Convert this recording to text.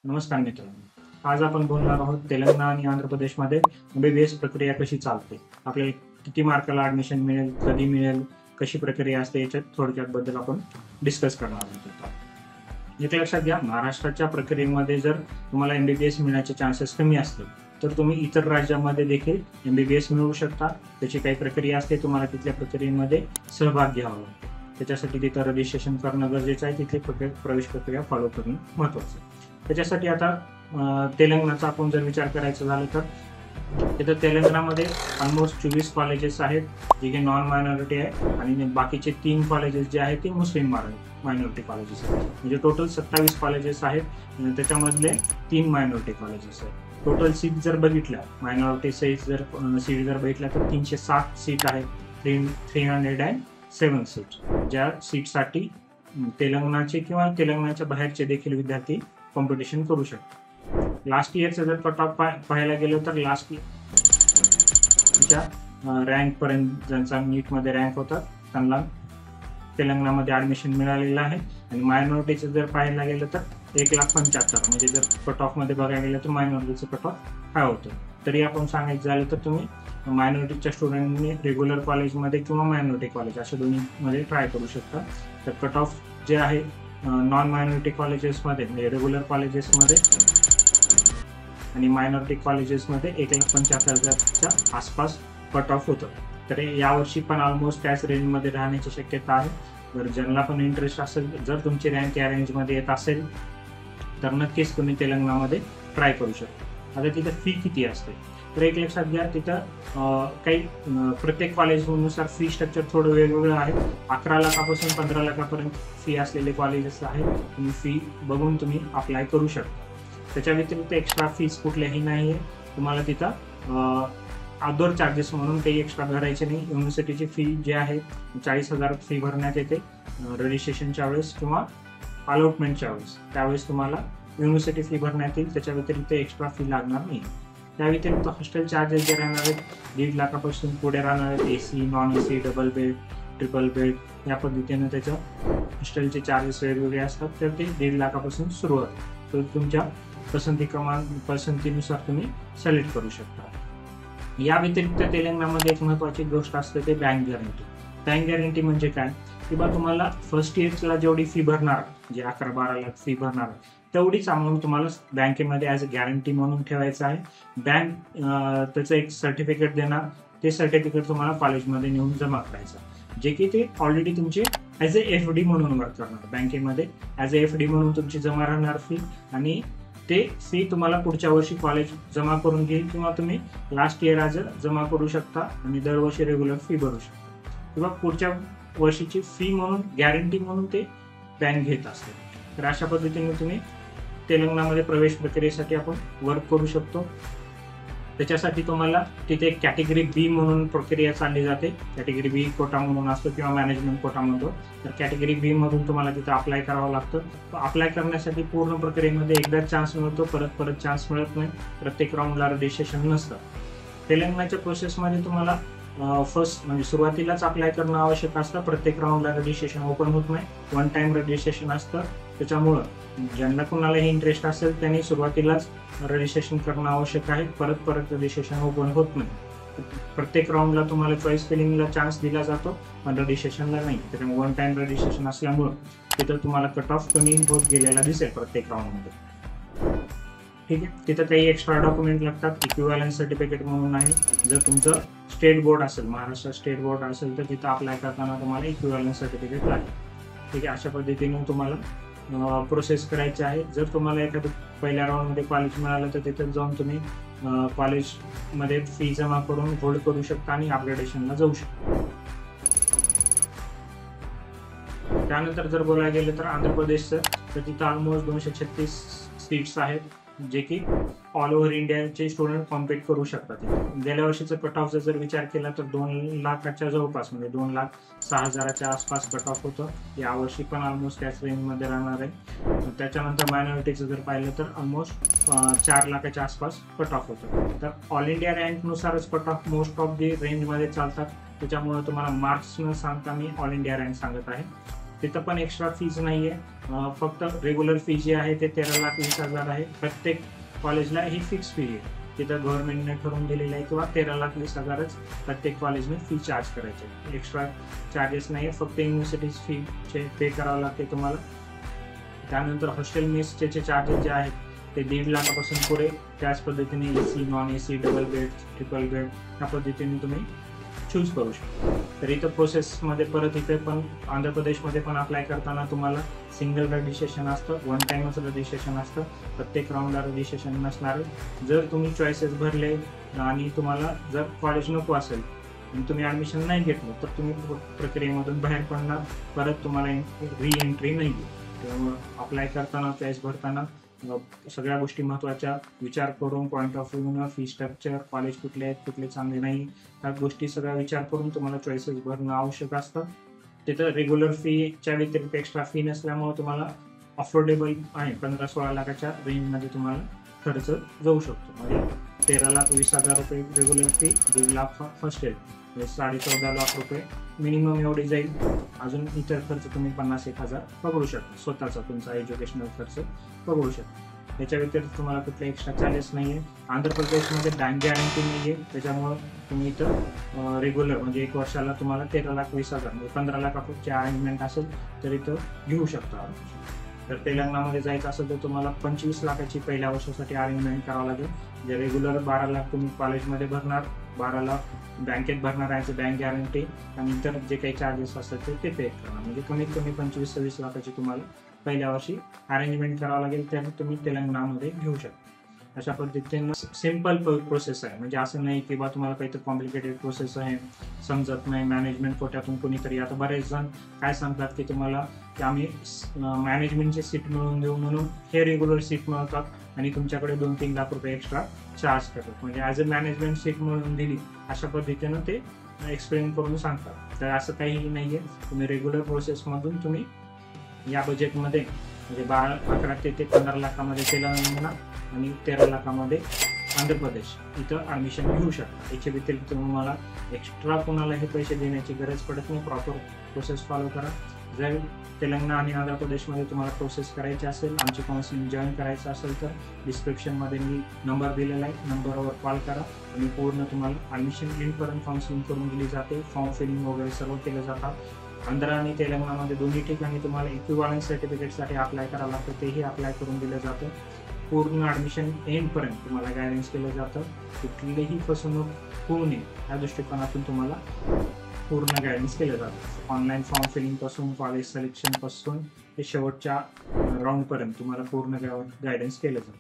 नमस्कार मित्रांनो, आज आपण बोलणार आहोत तेलंगणा आणि आंध्र प्रदेशमध्ये MBBS प्रक्रिया कशी चालते, आपल्याला किती मार्काला ॲडमिशन मिळेल, कधी मिळेल, कशी प्रक्रिया असते याच्यात थोडक्यात बद्दल आपण डिस्कस करणार आहोत. एक लक्षात घ्या, महाराष्ट्राच्या प्रक्रियेमध्ये जर तुम्हाला MBBS मिळण्याचे चान्सेस कमी असतील तर तुम्ही इतर राज्यामध्ये देखील MBBS मिळवू शकता. त्याची काही प्रक्रिया असते, तुम्हाला तिथल्या प्रक्रियेमध्ये सहभाग घ्यावा लागतो. त्याच्यासाठी तिथं रजिस्ट्रेशन करणं गरजेचं आहे, तिथली प्रवेश प्रक्रिया फॉलो करणं महत्त्वाचं आहे. त्याच्यासाठी आता तेलंगणाचा आपण जर विचार करायचा झाला तर तिथं तेलंगणामध्ये ऑलमोस्ट 24 कॉलेजेस आहेत जे की नॉन मायनॉरिटी आहे आणि बाकीचे 3 कॉलेजेस जे आहेत ते मुस्लिम मायनॉरिटी कॉलेजेस आहेत. म्हणजे टोटल 27 कॉलेजेस आहेत, त्याच्यामधले 3 मायनॉरिटी कॉलेजेस आहेत. टोटल सीट जर बघितल्या, मायनॉरिटी सीट जर बघितल्या तर 307 सीट आहेत, 307 सीट, ज्या सीटसाठी तेलंगणाचे किंवा तेलंगणाच्या बाहेरचे देखील विद्यार्थी कॉम्पिटिशन करू शकतो. लास्ट इयरचं जर कट ऑफ पाहायला गेलं तर लास्ट इयरच्या रँकपर्यंत ज्यांचा नीटमध्ये रँक होता त्यांना तेलंगणामध्ये ॲडमिशन मिळालेलं आहे. आणि मायनॉरिटीचं जर पाहायला गेलं तर 1,75,000, म्हणजे जर कट ऑफमध्ये बघायला गेलं तर मायनॉरिटीचं कट ऑफ काय होतं. तरी आपण सांगायचं झालं तर तुम्ही मायनॉरिटीच्या स्टुडंटनी रेग्युलर कॉलेजमध्ये किंवा मायनॉरिटी कॉलेज अशा दोन्हीमध्ये ट्राय करू शकता. तर कट ऑफ जे आहे नॉन मायनॉरिटी कॉलेजेसमध्ये म्हणजे रेग्युलर कॉलेजेसमध्ये आणि मायनॉरिटी कॉलेजेसमध्ये 1,75,000च्या आसपास कट ऑफ होतं. तर यावर्षी पण ऑलमोस्ट त्याच रेंजमध्ये राहण्याची शक्यता आहे. जर ज्यांना पण इंटरेस्ट असेल, जर तुमची रँक या रेंजमध्ये येत असेल तर नक्कीच तुम्ही तेलंगणामध्ये ट्राय करू शकता. आता तिथं फी किती असते तर एक लक्षात घ्या, तिथं काही प्रत्येक कॉलेजनुसार फी स्ट्रक्चर थोडं वेगवेगळं आहे. 11 लाखापासून 15 लाखापर्यंत फी असलेले कॉलेजेस आहेत. तुम्ही फी बघून तुम्ही अप्लाय करू शकता. त्याच्या व्यतिरिक्त एक्स्ट्रा फीज कुठल्याही नाही आहे. तुम्हाला तिथं आउटडोर चार्जेस म्हणून काही एक्स्ट्रा भरायचे नाही. युनिव्हर्सिटीची फी जी आहे 40,000 फी भरण्यात येते रजिस्ट्रेशनच्या वेळेस किंवा अलॉटमेंटच्या वेळेस. त्यावेळेस तुम्हाला युनिव्हर्सिटी फी भरण्यात येईल, त्याच्या व्यतिरिक्त एक्स्ट्रा फी लागणार नाही. त्या व्यतिरिक्त हॉस्टेल चार्जेस जे राहणार आहेत 1.5 लाखापासून पुढे राहणार आहेत. AC, non AC, double bed, triple bed या पद्धतीनं त्याचं हॉस्टेलचे चार्जेस वेगवेगळे असतात. तर ते 1.5 लाखापासून सुरू होतात. तर तुमच्या पसंतीनुसार तुम्ही सिलेक्ट करू शकता. या व्यतिरिक्त तेलंगणामध्ये एक महत्त्वाची गोष्ट असते ते बँक गॅरंटी. बँक गॅरंटी म्हणजे काय, किंवा तुम्हाला फर्स्ट इयरला जेवढी फी भरणार, जे 11-12 लाख फी भरणार तेवढीच अमाऊंट तुम्हाला बँकेमध्ये ॲज अ गॅरंटी म्हणून ठेवायचं आहे. बँक त्याचं एक सर्टिफिकेट देणार, ते सर्टिफिकेट तुम्हाला कॉलेजमध्ये नेऊन जमा करायचं, जे की ते ऑलरेडी तुमचे ॲज अ FD म्हणून वर्क करणार. बँकेमध्ये ॲज अ FD म्हणून तुमची जमा राहणार फी, आणि ते फी तुम्हाला पुढच्या वर्षी कॉलेज जमा करून घेईल किंवा तुम्ही लास्ट इयर ॲज जमा करू शकता आणि दरवर्षी रेग्युलर फी भरू शकता, किंवा पुढच्या वर्षीची फी म्हणून गॅरंटी म्हणून ते बँक घेत असते. तर अशा पद्धतीने तुम्ही तेलंगणामध्ये प्रवेश प्रक्रियेसाठी आपण वर्क करू शकतो. त्याच्यासाठी तुम्हाला तिथे कॅटेगरी B म्हणून प्रक्रिया चालली जाते. कॅटेगरी B कोटा म्हणून असतो किंवा मॅनेजमेंट कोटा म्हणतो. तर कॅटेगरी B मधून तुम्हाला तिथे अप्लाय करावं लागतं. अप्लाय करण्यासाठी पूर्ण प्रक्रियेमध्ये एकदाच चान्स मिळतो, परत चान्स मिळत नाही. प्रत्येक राऊंडला रजिस्ट्रेशन नसतं. तेलंगणाच्या प्रोसेसमध्ये तुम्हाला फर्स्ट म्हणजे सुरुवातीलाच अप्लाय करणं आवश्यक असतं. प्रत्येक राऊंडला रजिस्ट्रेशन ओपन होत नाही, 1 टाइम रजिस्ट्रेशन असतं. त्याच्यामुळं ज्यांना कोणालाही इंटरेस्ट असेल त्यांनी सुरुवातीलाच रजिस्ट्रेशन करणं आवश्यक आहे. परत रजिस्ट्रेशन ओपन होत नाही. प्रत्येक राऊंडला तुम्हाला चॉईस फिलिंगला चान्स दिला जातो, पण रजिस्ट्रेशनला नाही. त्याच्यामुळे 1 टाइम रजिस्ट्रेशन असल्यामुळं तिथं तुम्हाला कट ऑफ कमी होत गेलेला दिसेल प्रत्येक राऊंडमध्ये. ठीक आहे. तिथं काही एक्स्ट्रा डॉक्युमेंट लागतात. इक्विव्हॅलन्स सर्टिफिकेट म्हणून आहे. जर तुमचं स्टेट बोर्ड असेल, महाराष्ट्र स्टेट बोर्ड असेल, तर तिथं अप्लाय करताना तुम्हाला इक्विव्हॅलन्स सर्टिफिकेट लागेल. ठीक आहे. अशा पद्धतीने तुम्हाला प्रोसेस करायची आहे. जर तुम्हाला एखादं पहिल्या राऊंडमध्ये कॉलेज मिळालं तर तिथं जाऊन तुम्ही कॉलेजमध्ये फी जमा करून होल्ड करू शकता आणि अपग्रेडेशनला जाऊ शकता. त्यानंतर जर बोलायला गेलं तर आंध्र प्रदेशचं, तर तिथं ऑलमोस्ट 236 सीट्स आहेत, जे की ऑल ओव्हर इंडियाचे स्टुडंट कॉम्पिट करू शकतात. गेल्या वर्षीचा कट ऑफचा जर विचार केला तर 2 लाखाच्या जवळपास, म्हणजे 2,06,000च्या आसपास कट ऑफ होतं. यावर्षी पण ऑलमोस्ट त्याच रेंजमध्ये राहणार आहे. त्याच्यानंतर मायनॉरिटीचं जर पाहिलं तर ऑलमोस्ट 4 लाखाच्या आसपास कट ऑफ होतं. तर ऑल इंडिया रँकनुसारच cut off most of the रेंजमध्ये चालतात. त्याच्यामुळे तुम्हाला मार्क्स न सांगता मी ऑल इंडिया रँक सांगत आहे. तिथं पण एक्स्ट्रा फीज नाहीये. फक्त रेग्युलर फी जी आहे ते 13,20,000 आहे. प्रत्येक कॉलेजला ही फिक्स फी आहे. तिथं गव्हर्नमेंटने ठरवून दिलेलं आहे किंवा 13,20,000च प्रत्येक कॉलेजने फी चार्ज करायचे. एक्स्ट्रा चार्जेस नाही, फक्त युनिव्हर्सिटीज फीचे पे करावं लागते तुम्हाला. त्यानंतर हॉस्टेल मेसचे चार्जेस जे आहेत ते 1.5 लाखापासून पुढे. त्याच पद्धतीने AC, non AC, double bed, triple bed ह्या पद्धतीने तुम्ही चूज करू शकता. तर इथं प्रोसेसमध्ये परत इथे पण आंध्र प्रदेशमध्ये पण अप्लाय करताना तुम्हाला सिंगल रजिस्ट्रेशन असतं, वन टाइमच रजिस्ट्रेशन असतं. प्रत्येक राऊंडला रजिस्ट्रेशन नसणार आहे. जर तुम्ही चॉईसेस भरले आणि तुम्हाला जर कॉलेज नको असेल आणि तुम्ही ॲडमिशन नाही घेतलं तर तुम्ही प्रक्रियेमधून बाहेर पडणार. परत तुम्हाला री एंट्री नाही आहे. त्यामुळं अप्लाय करताना, चॉईस भरताना सगळ्या गोष्टी महत्त्वाच्या विचार करून, पॉईंट ऑफ व्ह्यूनं, फी स्ट्रक्चर, कॉलेज कुठले आहेत, कुठले चांगले नाही, ह्या गोष्टी सगळ्या विचार करून तुम्हाला चॉईसेस भरणं आवश्यक असतं. तिथं रेग्युलर फीच्या व्यतिरिक्त एक्स्ट्रा फी नसल्यामुळे तुम्हाला अफोर्डेबल आहे. 15-16 लाखाच्या रेंजमध्ये तुम्हाला खर्च जाऊ शकतो. म्हणजे 13,20,000 रुपये regular fee, 1.5 lakh first year, म्हणजे 14.5 लाख रुपये मिनिमम एवढी जाईल. अजून इतर खर्च तुम्ही 50-1,000 पकडू शकता. स्वतःचा तुमचा एज्युकेशनल खर्च पकडू शकता. त्याच्या व्यतिरिक्त तुम्हाला कुठले एक्स्ट्रा चार्जेस नाही आहे. आंध्र प्रदेशमध्ये बँक गॅरंटी नाही आहे. त्याच्यामुळं तुम्ही इथं रेग्युलर म्हणजे 1 वर्षाला तुम्हाला 13,20,000 म्हणजे 15 लाखाची अरेंजमेंट असेल तर इथं घेऊ शकता. तर तेलंगणामध्ये जायचं असेल तर तुम्हाला 25 लाखाची पहिल्या वर्षासाठी अरेंजमेंट करावं लागेल. जे रेग्युलर 12 लाख तुम्ही कॉलेजमध्ये भरणार, 12 लाख बँकेत भरणार आहे बँक गॅरंटी, आणि इतर जे काही चार्जेस असतात ते पे करणार. म्हणजे कमीत कमी 25-26 लाखाची तुम्हाला पहिल्या वर्षी अरेंजमेंट करावं लागेल. त्यामुळे तुम्ही तेलंगणामध्ये घेऊ शकता. अशा पद्धतीनं सिम्पल प्रोसेस आहे. म्हणजे असं नाही की बा तुम्हाला काहीतरी कॉम्प्लिकेटेड प्रोसेस आहे, समजत नाही, मॅनेजमेंट कोट्यातून कोणीतरी. आता बरेच जण काय सांगतात की तुम्हाला की आम्ही मॅनेजमेंटची सीट मिळवून देऊ म्हणून हे रेग्युलर सीट मिळवतात आणि तुमच्याकडे 2-3 लाख रुपये एक्स्ट्रा चार्ज करतात. म्हणजे ॲज अ मॅनेजमेंट सीट मिळवून दिली अशा पद्धतीनं ते एक्सप्लेन करून सांगतात. तर असं काहीही नाही आहे. तुम्ही रेग्युलर प्रोसेसमधून तुम्ही या बजेटमध्ये म्हणजे 11 ते 15 लाखामध्ये तेलंगणा आणि 13 लाखामध्ये आंध्र प्रदेश इथं ॲडमिशन घेऊ शकता. याच्या व्यतिरिक्त तुम्हाला एक्स्ट्रा कोणालाही पैसे देण्याची गरज पडत नाही. प्रॉपर प्रोसेस फॉलो करा. जर तेलंगणा आणि आंध्र प्रदेशमध्ये तुम्हाला प्रोसेस करायची असेल, आमची काउन्सिलिंग जॉईन करायचं असेल तर डिस्क्रिप्शनमध्ये मी नंबर दिलेला आहे, नंबरवर कॉल करा आणि पूर्ण तुम्हाला ॲडमिशन एंडपर्यंत काउन्सिलिंग करून दिली जाते. फॉर्म फिलिंग वगैरे सर्व केलं जातात. आंध्र आणि तेलंगणामध्ये दोन्ही ठिकाणी तुम्हाला इक्विव्हॅलंट सर्टिफिकेटसाठी अप्लाय करावं लागतं, तेही अप्लाय करून दिलं जातं. पूर्ण ॲडमिशन एंडपर्यंत तुम्हाला गायडन्स केलं जातं. कुठलीही फसवणूक होऊ नये या दृष्टिकोनातून तुम्हाला पूर्ण गायडन्स केलं जातं. ऑनलाईन फॉर्म फिलिंगपासून, कॉलेज सिलेक्शनपासून ते शेवटच्या राऊंडपर्यंत तुम्हाला पूर्ण गायडन्स केलं जातं.